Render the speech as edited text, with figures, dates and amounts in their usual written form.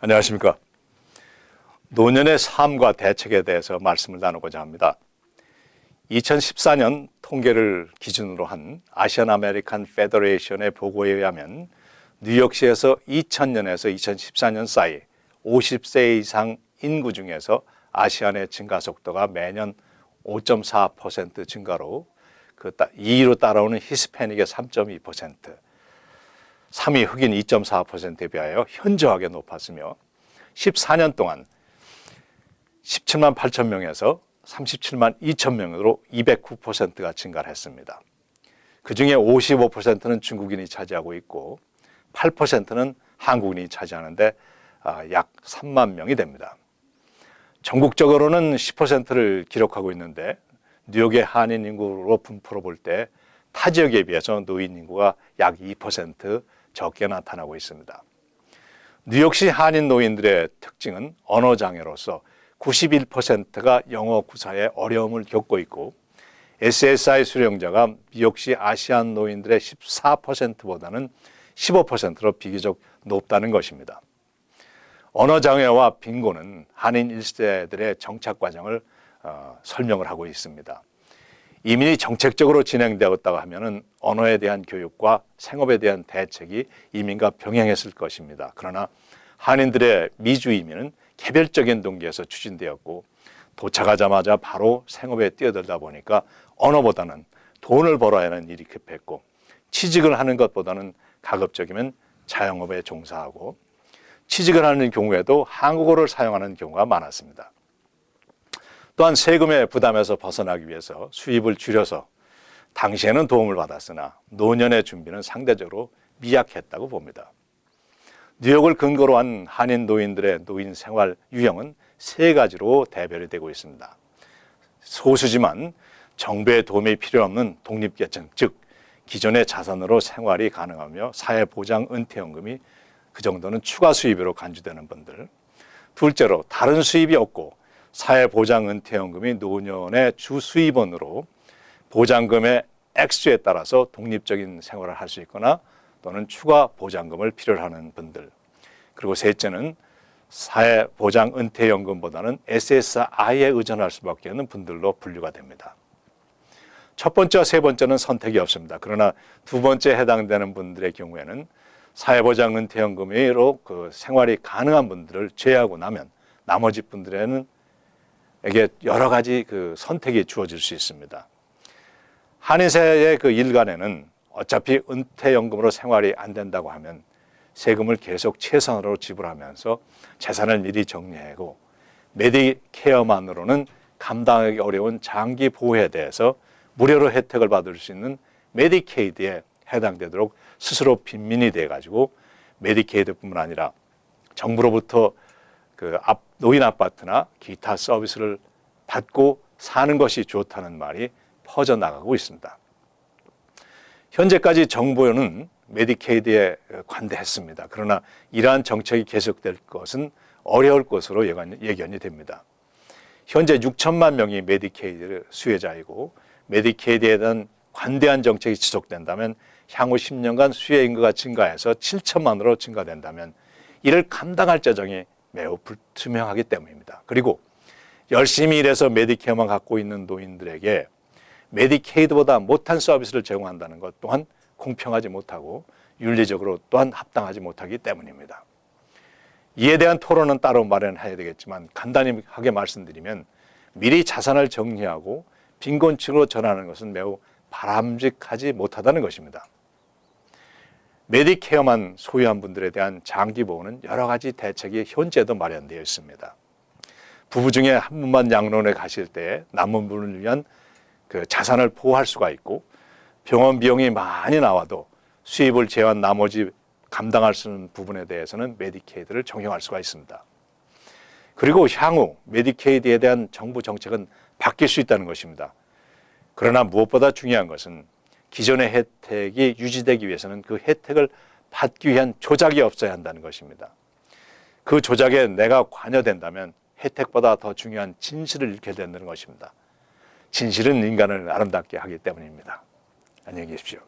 안녕하십니까. 노년의 삶과 대책에 대해서 말씀을 나누고자 합니다. 2014년 통계를 기준으로 한 아시안 아메리칸 페더레이션의 보고에 의하면 뉴욕시에서 2000년에서 2014년 사이 50세 이상 인구 중에서 아시안의 증가 속도가 매년 5.4% 증가로 2위로 따라오는 히스패닉의 3.2%, 3위 흑인 2.4%에 비하여 현저하게 높았으며 14년 동안 17만 8천 명에서 37만 2천 명으로 209%가 증가를 했습니다. 그중에 55%는 중국인이 차지하고 있고 8%는 한국인이 차지하는데 약 3만 명이 됩니다. 전국적으로는 10%를 기록하고 있는데 뉴욕의 한인 인구로 분포로 볼 때 타 지역에 비해서 노인 인구가 약 2% 적게 나타나고 있습니다. 뉴욕시 한인 노인들의 특징은 언어 장애로서 91%가 영어 구사에 어려움을 겪고 있고 SSI 수령자가 뉴욕시 아시안 노인들의 14%보다는 15%로 비교적 높다는 것입니다. 언어 장애와 빈곤은 한인 1세들의 정착 과정을 설명을 하고 있습니다. 이민이 정책적으로 진행되었다고 하면은 언어에 대한 교육과 생업에 대한 대책이 이민과 병행했을 것입니다. 그러나 한인들의 미주 이민은 개별적인 동기에서 추진되었고 도착하자마자 바로 생업에 뛰어들다 보니까 언어보다는 돈을 벌어야 하는 일이 급했고 취직을 하는 것보다는 가급적이면 자영업에 종사하고 취직을 하는 경우에도 한국어를 사용하는 경우가 많았습니다. 또한 세금의 부담에서 벗어나기 위해서 수입을 줄여서 당시에는 도움을 받았으나 노년의 준비는 상대적으로 미약했다고 봅니다. 뉴욕을 근거로 한 한인 노인들의 노인 생활 유형은 세 가지로 대별이 되고 있습니다. 소수지만 정부의 도움이 필요 없는 독립계층, 즉 기존의 자산으로 생활이 가능하며 사회보장 은퇴연금이 그 정도는 추가 수입으로 간주되는 분들. 둘째로 다른 수입이 없고 사회보장 은퇴연금이 노년의 주 수입원으로 보장금의 액수에 따라서 독립적인 생활을 할 수 있거나 또는 추가 보장금을 필요로 하는 분들. 그리고 셋째는 사회보장 은퇴연금보다는 SSI에 의존할 수밖에 없는 분들로 분류가 됩니다. 첫 번째와 세 번째는 선택이 없습니다. 그러나 두 번째에 해당되는 분들의 경우에는 사회보장 은퇴연금으로 생활이 가능한 분들을 제외하고 나면 나머지 분들에게 여러 가지 선택이 주어질 수 있습니다. 한인세의 일간에는 어차피 은퇴연금으로 생활이 안 된다고 하면 세금을 계속 최선으로 지불하면서 재산을 미리 정리하고 메디케어만으로는 감당하기 어려운 장기 보호에 대해서 무료로 혜택을 받을 수 있는 메디케이드에 해당되도록 스스로 빈민이 돼가지고 메디케이드뿐만 아니라 정부로부터 노인 아파트나 기타 서비스를 받고 사는 것이 좋다는 말이 퍼져나가고 있습니다. 현재까지 정부는 메디케이드에 관대했습니다. 그러나 이러한 정책이 계속될 것은 어려울 것으로 예견이 됩니다. 현재 6천만 명이 메디케이드 수혜자이고 메디케이드에 대한 관대한 정책이 지속된다면 향후 10년간 수혜 인구가 증가해서 7천만으로 증가된다면 이를 감당할 재정이 매우 불투명하기 때문입니다. 그리고 열심히 일해서 메디케어만 갖고 있는 노인들에게 메디케이드보다 못한 서비스를 제공한다는 것 또한 공평하지 못하고 윤리적으로 또한 합당하지 못하기 때문입니다. 이에 대한 토론은 따로 마련해야 되겠지만 간단하게 말씀드리면 미리 자산을 정리하고 빈곤층으로 전환하는 것은 매우 바람직하지 못하다는 것입니다. 메디케어만 소유한 분들에 대한 장기 보호는 여러 가지 대책이 현재도 마련되어 있습니다. 부부 중에 한 분만 양론에 가실 때 남은 분을 위한 자산을 보호할 수가 있고 병원 비용이 많이 나와도 수입을 제외한 나머지 감당할 수 있는 부분에 대해서는 메디케이드를 적용할 수가 있습니다. 그리고 향후 메디케이드에 대한 정부 정책은 바뀔 수 있다는 것입니다. 그러나 무엇보다 중요한 것은 기존의 혜택이 유지되기 위해서는 그 혜택을 받기 위한 조작이 없어야 한다는 것입니다. 그 조작에 내가 관여된다면 혜택보다 더 중요한 진실을 잃게 된다는 것입니다. 진실은 인간을 아름답게 하기 때문입니다. 안녕히 계십시오.